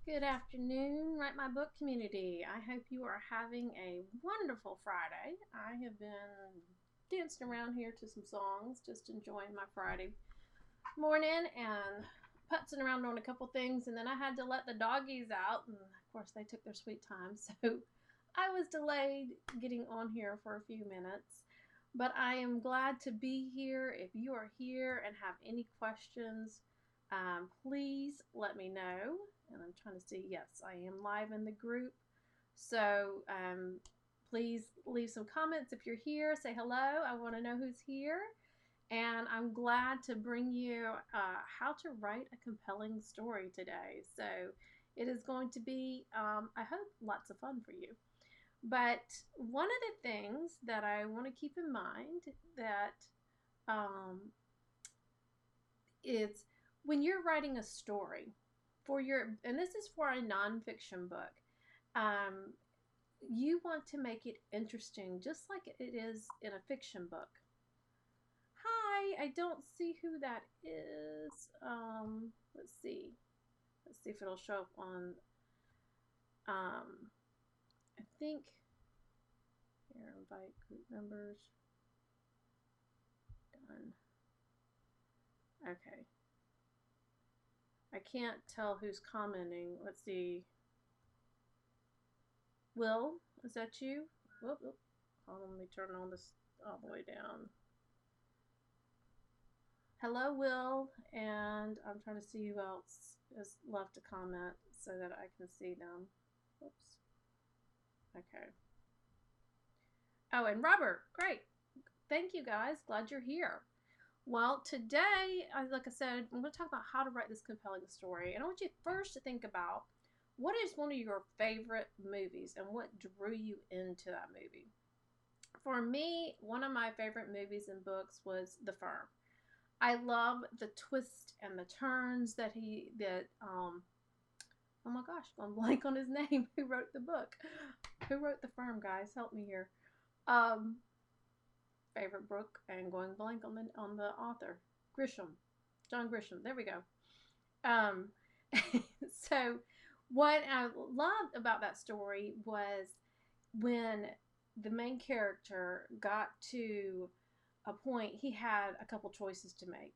Good afternoon, Write My Book community. I hope you are having a wonderful Friday. I have been dancing around here to some songs, just enjoying my Friday morning and putzing around doing a couple things. And then I had to let the doggies out, and of course, they took their sweet time. So I was delayed getting on here for a few minutes. But I am glad to be here. If you are here and have any questions, please let me know. And I'm trying to see, yes, I am live in the group. So please leave some comments if you're here. Say hello. I want to know who's here. And I'm glad to bring you how to write a compelling story today. So it is going to be, I hope, lots of fun for you. But one of the things that I want to keep in mind that um, is when you're writing a story for your, and this is for a nonfiction book, um, you want to make it interesting, just like it is in a fiction book. Hi, I don't see who that is. Let's see. Let's see if it'll show up on. I think here, invite group members. Done. Okay. I can't tell who's commenting. Let's see. Will, is that you? Whoop, whoop. Hold on, let me turn on this all the way down. Hello, Will, and I'm trying to see who else has left a comment so that I can see them. Whoops. Okay. Oh, and Robert, great. Thank you guys. Glad you're here. Well, today, like I said, I'm going to talk about how to write this compelling story. And I want you first to think about what is one of your favorite movies and what drew you into that movie. For me, one of my favorite movies and books was The Firm. I love the twists and the turns oh my gosh, going blank on his name. Who wrote the book? Who wrote The Firm, guys? Help me here. Um, Favorite book and going blank on the author. Grisham. John Grisham. There we go. Um, so what I loved about that story was when the main character got to a point, he had a couple choices to make.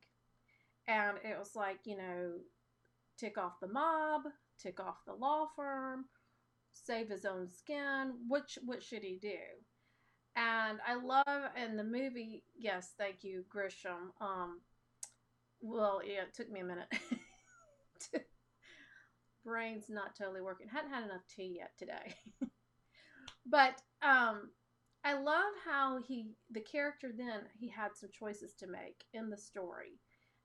And it was like, tick off the mob, tick off the law firm, save his own skin. What should he do? And I love in the movie, yes, thank you, Grisham. Well, yeah, it took me a minute. Brain's not totally working. Hadn't had enough tea yet today. But I love how the character then, he had some choices to make in the story.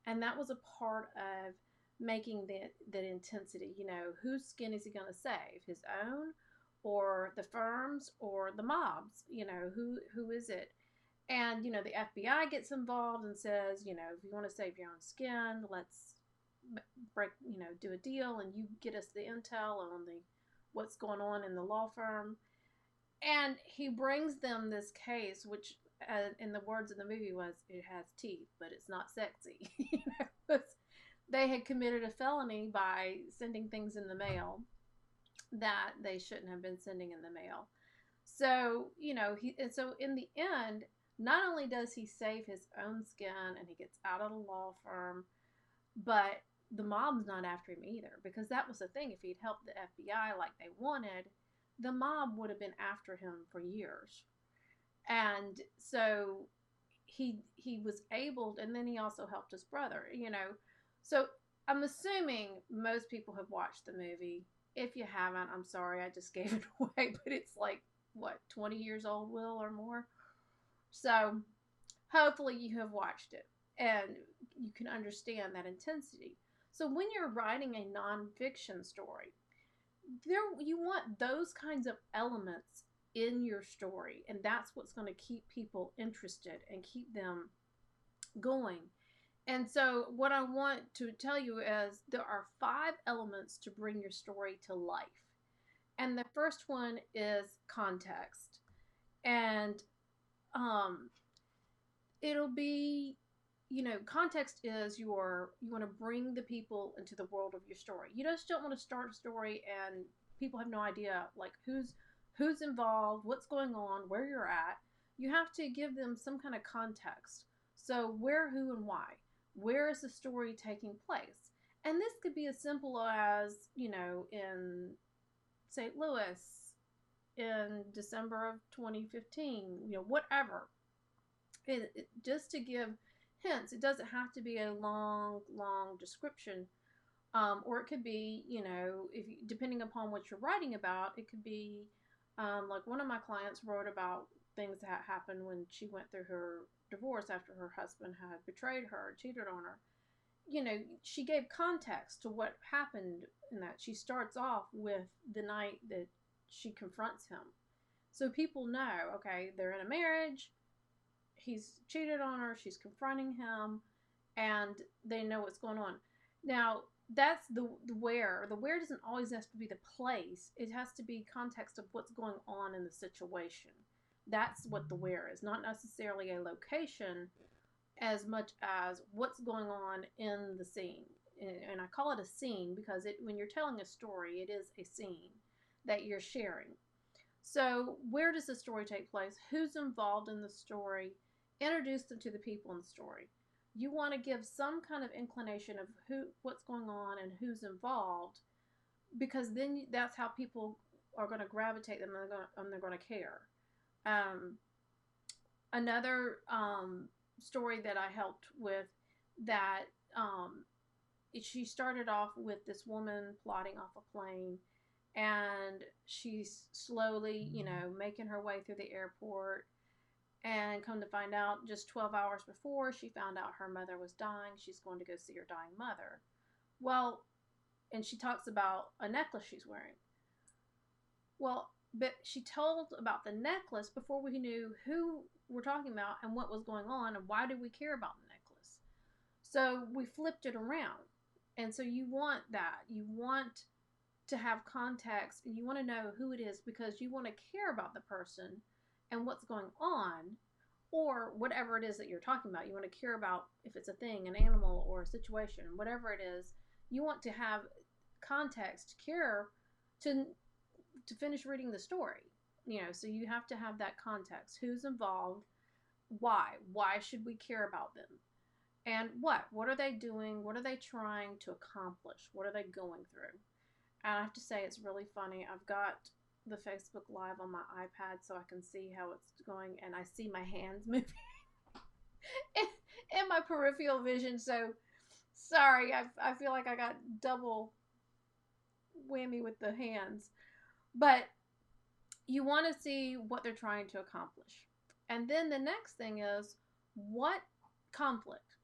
And that was a part of making that intensity. Whose skin is he going to save? His own, or the firms, or the mobs? Who is it? And the FBI gets involved and says, if you want to save your own skin, let's break, do a deal, and you get us the intel on the what's going on in the law firm. And he brings them this case, which, in the words of the movie, was it has teeth, but it's not sexy. They had committed a felony by sending things in the mail that they shouldn't have been sending in the mail. So, so in the end, not only does he save his own skin and he gets out of the law firm, but the mob's not after him either, because that was the thing. If he'd helped the FBI like they wanted, the mob would have been after him for years. And so he was able, and then he also helped his brother, So I'm assuming most people have watched the movie. If you haven't, I'm sorry, I just gave it away, but it's like, what, 20 years old, Will, or more? So hopefully you have watched it and you can understand that intensity. So when you're writing a nonfiction story, you want those kinds of elements in your story, and that's what's going to keep people interested and keep them going. And so what I want to tell you is there are 5 elements to bring your story to life. And the first one is context. And it'll be context is you want to bring the people into the world of your story. You just don't want to start a story and people have no idea like who's involved, what's going on, where you're at. You have to give them some kind of context. So where, who, and why. Where is the story taking place? And this could be as simple as, in St. Louis in December of 2015, whatever. Just to give hints. It doesn't have to be a long, long description. Or it could be, depending upon what you're writing about, it could be like one of my clients wrote about things that happened when she went through her divorce after her husband had betrayed her, cheated on her. She gave context to what happened in that. She starts off with the night that she confronts him. So people know, okay, they're in a marriage, he's cheated on her, she's confronting him, and they know what's going on. Now, that's the where. The where doesn't always have to be the place. It has to be context of what's going on in the situation. That's what the where is. Not necessarily a location as much as what's going on in the scene. And I call it a scene because when you're telling a story, it is a scene that you're sharing. So where does the story take place? Who's involved in the story? Introduce them to the people in the story. You want to give some kind of inclination of what's going on and who's involved, because then that's how people are going to gravitate them and they're going to care. Another story that I helped with that she started off with this woman plotting off a plane, and she's slowly, making her way through the airport. And come to find out, just 12 hours before, she found out her mother was dying. She's going to go see her dying mother. Well, and she talks about a necklace she's wearing. Well, but she told about the necklace before we knew who we're talking about and what was going on and why did we care about the necklace. So we flipped it around. And so you want that. You want to have context and you want to know who it is because you want to care about the person and what's going on, or whatever it is that you're talking about. You want to care about if it's a thing, an animal, or a situation, whatever it is. You want to have context, care to finish reading the story. So you have to have that context. Who's involved? Why? Why should we care about them? And what? What are they doing? What are they trying to accomplish? What are they going through? And I have to say, it's really funny. I've got the Facebook Live on my iPad so I can see how it's going, and I see my hands moving in my peripheral vision. So sorry, I feel like I got double whammy with the hands. But you want to see what they're trying to accomplish. And then the next thing is, what conflict?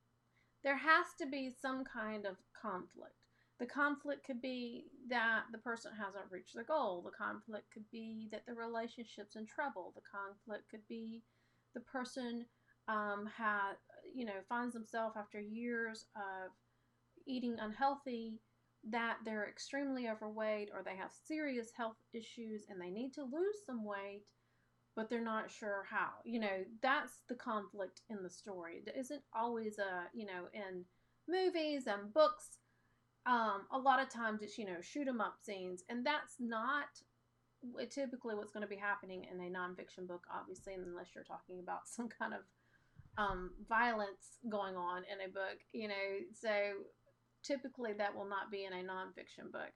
There has to be some kind of conflict. The conflict could be that the person hasn't reached their goal. The conflict could be that the relationship's in trouble. The conflict could be the person finds themselves after years of eating unhealthy, that they're extremely overweight or they have serious health issues and they need to lose some weight, but they're not sure how. That's the conflict in the story. It isn't always in movies and books. A lot of times it's, shoot 'em up scenes, and that's not typically what's going to be happening in a nonfiction book, obviously, unless you're talking about some kind of violence going on in a book, so typically that will not be in a nonfiction book.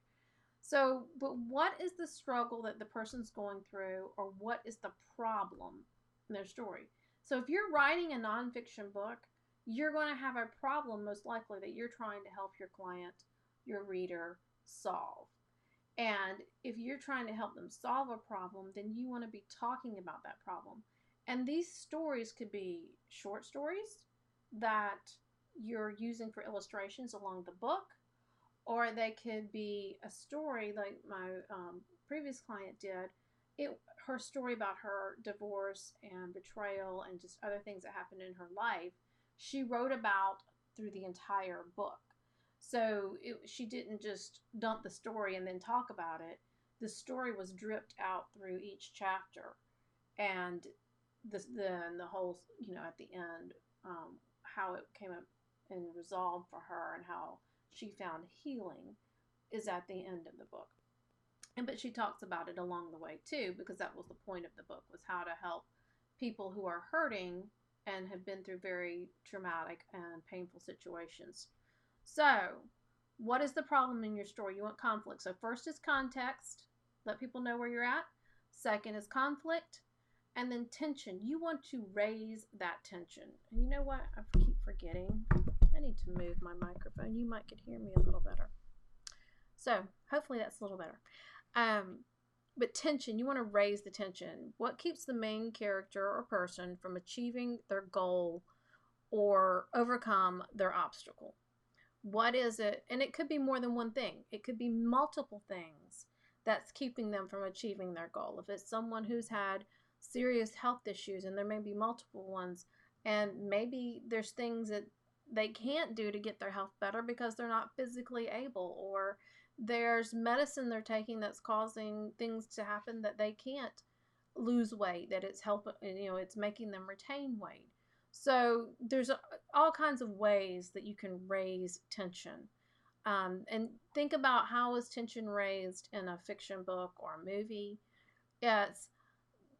So, but what is the struggle that the person's going through, or what is the problem in their story? So if you're writing a nonfiction book, you're going to have a problem most likely that you're trying to help your client, your reader, solve. And if you're trying to help them solve a problem, then you want to be talking about that problem. And these stories could be short stories that you're using for illustrations along the book, or they could be a story like my previous client did. Her story about her divorce and betrayal and just other things that happened in her life, she wrote about through the entire book. So she didn't just dump the story and then talk about it. The story was dripped out through each chapter, and the whole, at the end, how it came up and resolved for her and how she found healing is at the end of the book. But she talks about it along the way too, because that was the point of the book, was how to help people who are hurting and have been through very traumatic and painful situations. So, what is the problem in your story? You want conflict. So first is context. Let people know where you're at. Second is conflict. And then tension. You want to raise that tension. And you know what? I keep forgetting. I need to move my microphone. You might could hear me a little better. So hopefully that's a little better. But tension, you want to raise the tension. What keeps the main character or person from achieving their goal or overcome their obstacle? What is it? And it could be more than one thing. It could be multiple things that's keeping them from achieving their goal. If it's someone who's had serious health issues, and there may be multiple ones, and maybe there's things that they can't do to get their health better because they're not physically able, or there's medicine they're taking that's causing things to happen that they can't lose weight, that it's helping, it's making them retain weight. So there's all kinds of ways that you can raise tension. And think about how is tension raised in a fiction book or a movie.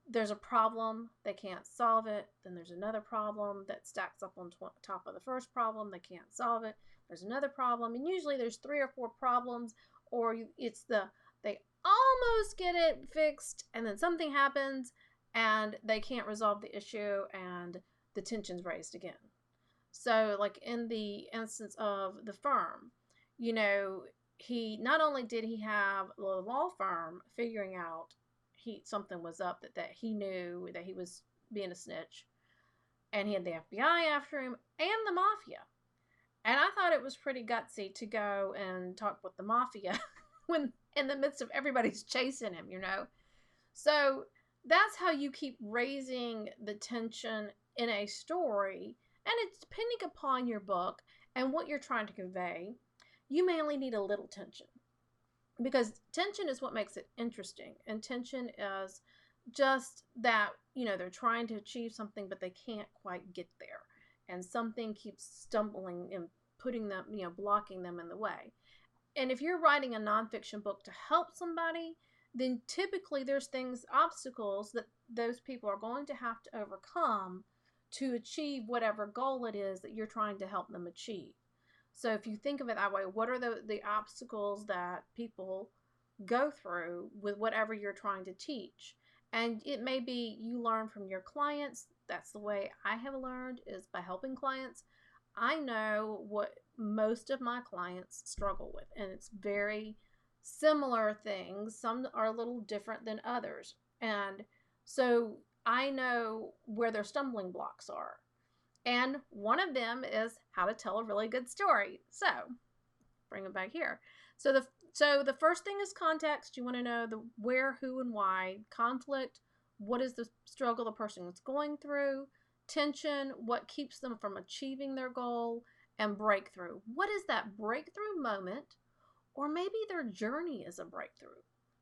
There's a problem, they can't solve it. Then there's another problem that stacks up on top of the first problem, they can't solve it. There's another problem, and usually there's 3 or 4 problems, or they almost get it fixed, and then something happens, and they can't resolve the issue, and the tension's raised again. So, like in the instance of the firm, he not only did he have the law firm figuring out something was up, that he knew that he was being a snitch, and he had the FBI after him and the mafia. And I thought it was pretty gutsy to go and talk with the mafia when in the midst of everybody's chasing him, So that's how you keep raising the tension in a story. And it's depending upon your book and what you're trying to convey. You may only need a little tension, because tension is what makes it interesting. And tension is just that, they're trying to achieve something, but they can't quite get there. And something keeps stumbling and putting them, blocking them in the way. And if you're writing a nonfiction book to help somebody, then typically there's obstacles that those people are going to have to overcome to achieve whatever goal it is that you're trying to help them achieve. So if you think of it that way, what are the obstacles that people go through with whatever you're trying to teach? And it may be you learn from your clients. That's the way I have learned, is by helping clients. I know what most of my clients struggle with, and it's very similar things. Some are a little different than others. And so I know where their stumbling blocks are. And one of them is how to tell a really good story. So, bring it back here. So the first thing is context. You want to know the where, who, and why. Conflict, what is the struggle the person is going through. Tension, what keeps them from achieving their goal. And breakthrough, what is that breakthrough moment? Or maybe their journey is a breakthrough.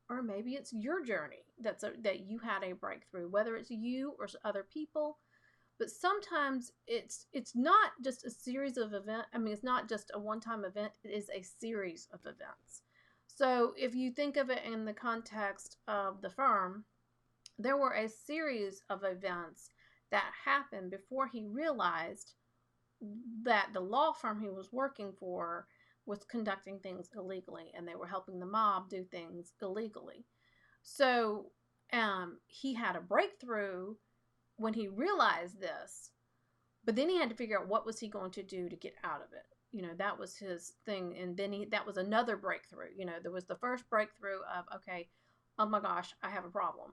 Or maybe it's your journey that you had a breakthrough, whether it's you or other people. But sometimes it's not just a series of events. I mean, it's not just a one-time event. It is a series of events. So if you think of it in the context of the firm, there were a series of events that happened before he realized that the law firm he was working for was conducting things illegally, and they were helping the mob do things illegally. So he had a breakthrough when he realized this, but then he had to figure out what was he going to do to get out of it. That was his thing. And then that was another breakthrough. There was the first breakthrough of, okay, oh my gosh, I have a problem.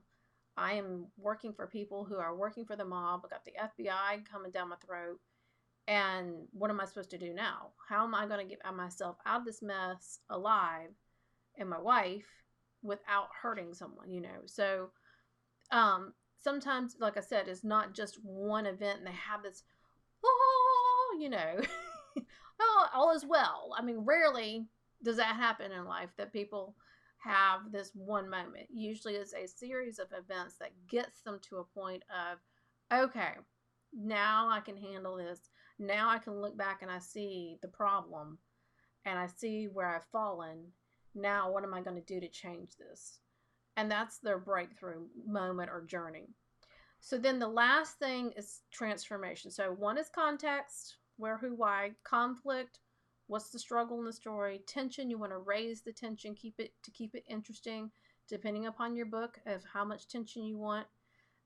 I am working for people who are working for the mob. I got the FBI coming down my throat. And what am I supposed to do now? How am I going to get myself out of this mess alive, and my wife, without hurting someone, So, sometimes, like I said, it's not just one event and they have this, all is well. I mean, rarely does that happen in life, that people have this one moment. Usually it's a series of events that gets them to a point of, okay, now I can handle this. Now I can look back and I see the problem and I see where I've fallen. Now, what am I going to do to change this? And that's their breakthrough moment or journey. So then the last thing is transformation. So one is context, where, who, why. Conflict, what's the struggle in the story. Tension, you want to raise the tension, keep it interesting, depending upon your book of how much tension you want.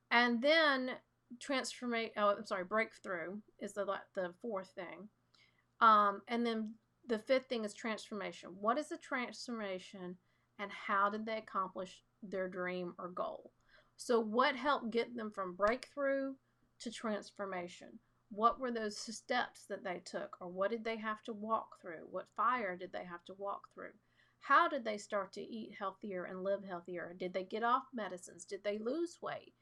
And then breakthrough is the fourth thing. And then the fifth thing is transformation. What is the transformation, and how did they accomplish their dream or goal? So what helped get them from breakthrough to transformation? What were those steps that they took, or what did they have to walk through? What fire did they have to walk through? How did they start to eat healthier and live healthier? Did they get off medicines? Did they lose weight?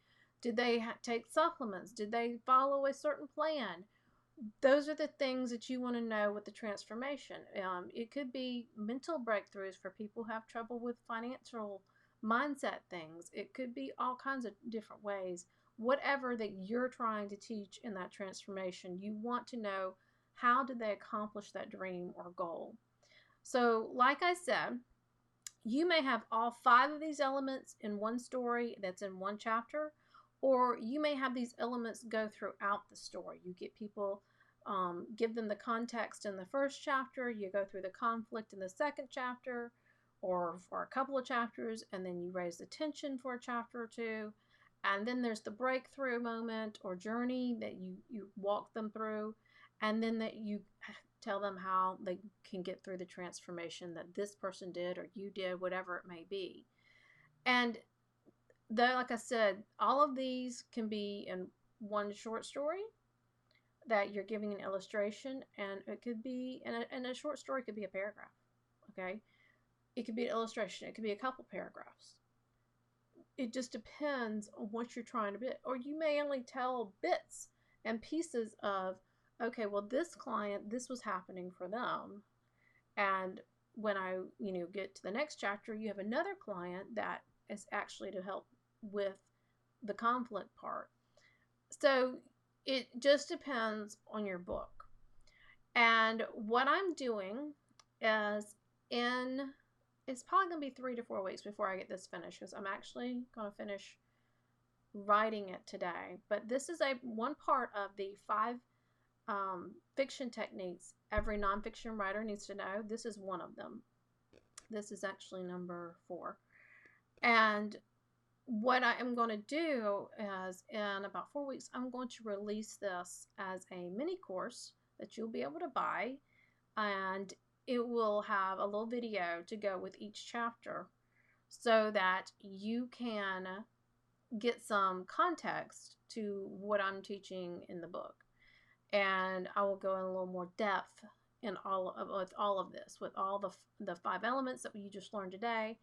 Did they take supplements? Did they follow a certain plan? Those are the things that you want to know with the transformation. It could be mental breakthroughs for people who have trouble with financial mindset things. It could be all kinds of different ways. Whatever that you're trying to teach in that transformation, you want to know, how did they accomplish that dream or goal? So, like I said, you may have all 5 of these elements in one story that's in one chapter, or you may have these elements go throughout the story. You get people, give them the context in the first chapter, you go through the conflict in the second chapter, or for a couple of chapters, and then you raise the tension for a chapter or two, and then there's the breakthrough moment or journey that you walk them through, and then that you tell them how they can get through the transformation that this person did or you did, whatever it may be. And though, like I said, all of these can be in one short story that you're giving an illustration, and it could be in a short story, it could be a paragraph. Okay, it could be an illustration, it could be a couple paragraphs. It just depends on what you're trying to be. Or you may only tell bits and pieces of, okay, well, this client, this was happening for them, and when I get to the next chapter, you have another client that is actually to help with the conflict part. So it just depends on your book. And what I'm doing is, it's probably going to be 3 to 4 weeks before I get this finished, because I'm actually going to finish writing it today. But this is one part of the 5 fiction techniques every nonfiction writer needs to know. This is one of them. This is actually number 4. And what I am going to do is, in about 4 weeks, I'm going to release this as a mini course that you'll be able to buy, and it will have a little video to go with each chapter so that you can get some context to what I'm teaching in the book. And I will go in a little more depth in all of this, with all the 5 elements that you just learned today.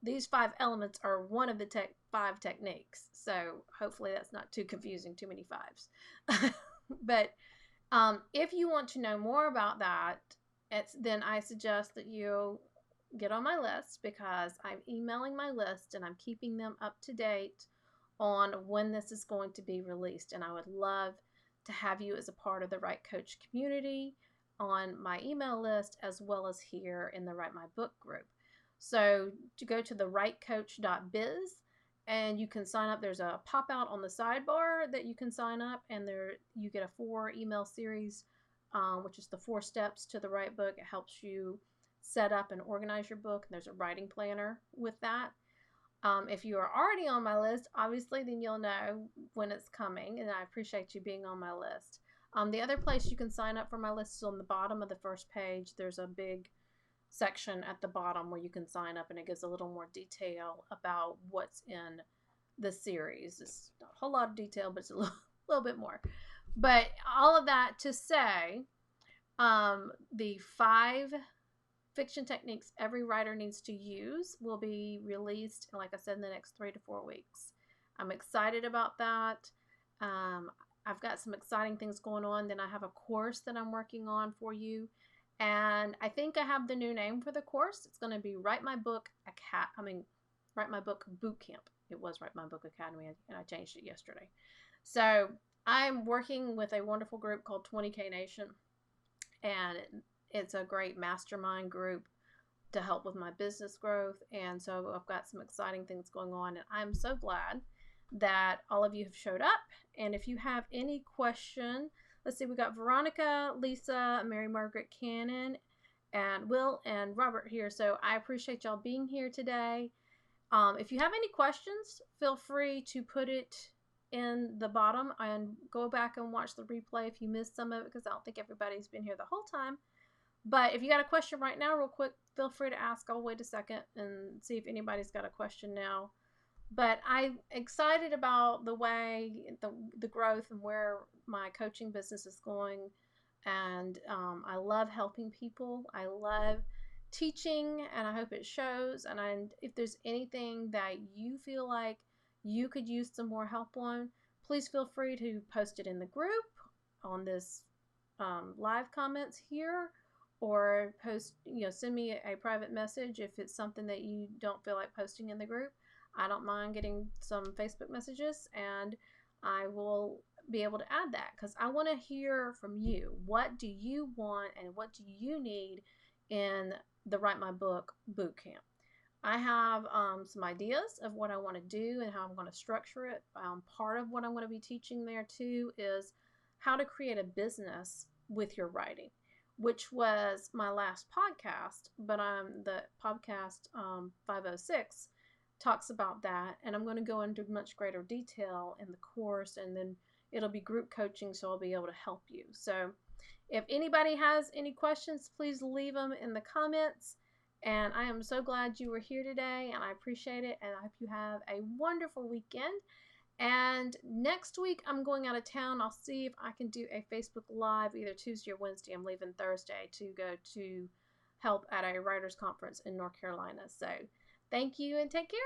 These 5 elements are one of the 5 techniques. So hopefully that's not too confusing, too many 5s. But if you want to know more about that, then I suggest that you get on my list, because I'm emailing my list and I'm keeping them up to date on when this is going to be released. And I would love to have you as a part of the Write Coach community on my email list, as well as here in the Write My Book group. So to go to the writecoach.biz, and you can sign up. There's a pop out on the sidebar that you can sign up, and there you get a 4 email series, which is the 4 steps to the Write Book. It helps you set up and organize your book. And there's a writing planner with that. If you are already on my list, obviously, then you'll know when it's coming, and I appreciate you being on my list. The other place you can sign up for my list is on the bottom of the first page. There's a big section at the bottom where you can sign up, and it gives a little more detail about what's in the series. It's not a whole lot of detail, but it's a little bit more. But all of that to say, the 5 fiction techniques every writer needs to use will be released, like I said, in the next 3 to 4 weeks. I'm excited about that. I've got some exciting things going on. Then I have a course that I'm working on for you. And I think I have the new name for the course. It's going to be Write My Book Boot Camp. It was Write My Book Academy, and I changed it yesterday. So I'm working with a wonderful group called 20K Nation, and it's a great mastermind group to help with my business growth. And so I've got some exciting things going on, and I'm so glad that all of you have showed up. And if you have any question, let's see, we got Veronica, Lisa, Mary Margaret Cannon, and Will and Robert here. So I appreciate y'all being here today. If you have any questions, feel free to put it in the bottom and go back and watch the replay if you missed some of it, because I don't think everybody's been here the whole time. But if you got a question right now, real quick, feel free to ask. I'll wait a second and see if anybody's got a question now. But I'm excited about the way, the growth and where my coaching business is going. And I love helping people. I love teaching, and I hope it shows. And if there's anything that you feel like you could use some more help on, please feel free to post it in the group on this live comments here, or post, send me a private message if it's something that you don't feel like posting in the group. I don't mind getting some Facebook messages, and I will be able to add that, because I want to hear from you. What do you want, and what do you need in the Write My Book boot camp? I have some ideas of what I want to do and how I'm going to structure it. Part of what I'm going to be teaching there too is how to create a business with your writing, which was my last podcast, but the podcast 506 talks about that, and I'm going to go into much greater detail in the course, and then it'll be group coaching, so I'll be able to help you. So if anybody has any questions, please leave them in the comments. And I am so glad you were here today, and I appreciate it, and I hope you have a wonderful weekend. And next week, I'm going out of town. I'll see if I can do a Facebook Live either Tuesday or Wednesday. I'm leaving Thursday to go to help at a writers conference in North Carolina. So thank you, and take care.